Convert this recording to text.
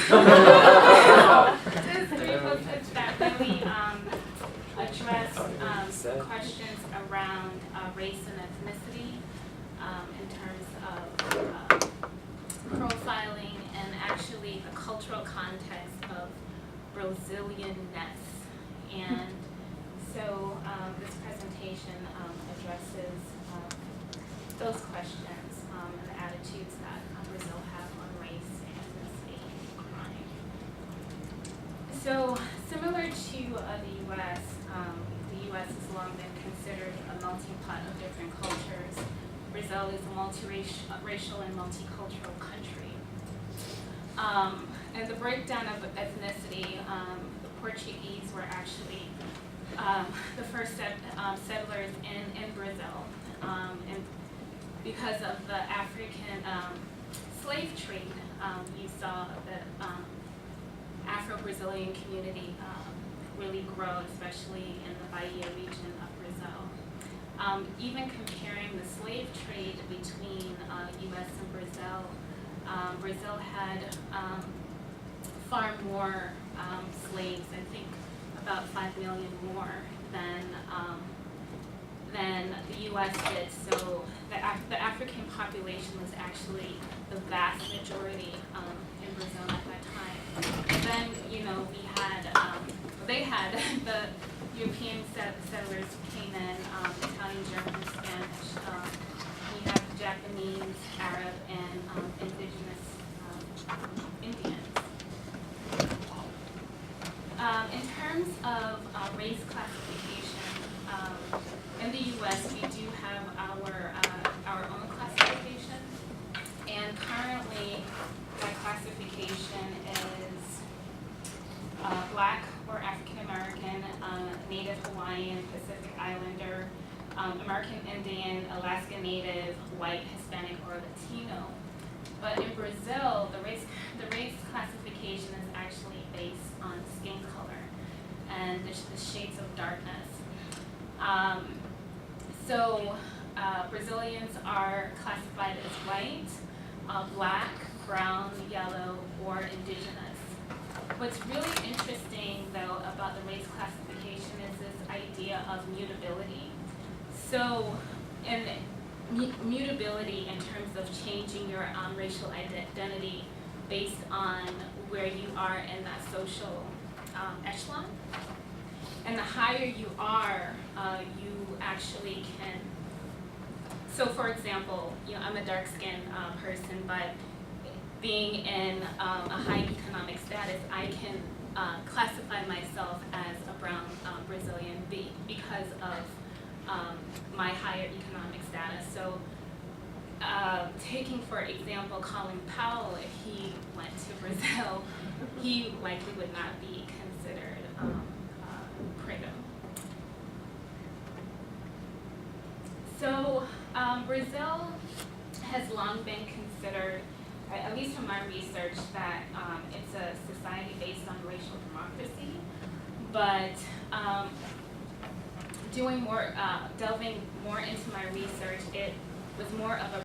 There's three books that really address questions around race and ethnicity in terms of profiling and actually the cultural context of Brazilianness. And so this presentation addresses those questions and the attitudes that Brazil have on race and ethnicity and crime. So similar to the U.S., the U.S. has long been considered a melting pot of different cultures. Brazil is a multiracial and multicultural country. And the breakdown of ethnicity, the Portuguese were actually the first settlers in Brazil. And because of the African slave trade, you saw the Afro-Brazilian community really grow, especially in the Bahia region of Brazil. Even comparing the slave trade between U.S. and Brazil, Brazil had far more slaves, I think about 5 million more than the U.S. did. So the African population was actually the vast majority in Brazil at that time. And then, you know, they had the European settlers who came in, Italian, German, Spanish. We have Japanese, Arab, and indigenous Indians. In terms of race classification, in the U.S. we do have our own classification, and currently that classification is Black or African American, Native Hawaiian, Pacific Islander, American Indian, Alaska Native, White, Hispanic, or Latino. But in Brazil, the race classification is actually based on skin color and the shades of darkness. So Brazilians are classified as white, black, brown, yellow, or indigenous. What's really interesting, though, about the race classification is this idea of mutability. So, in mutability in terms of changing your racial identity based on where you are in that social echelon. And the higher you are, you actually can. So, for example, you know, I'm a dark-skinned person, but being in a high economic status, I can classify myself as a brown Brazilian because of my higher economic status. So taking, for example, Colin Powell, if he went to Brazil, he likely would not be considered preto. So Brazil has long been considered, at least from my research, that it's a society based on racial democracy, but delving more into my research, it was more of a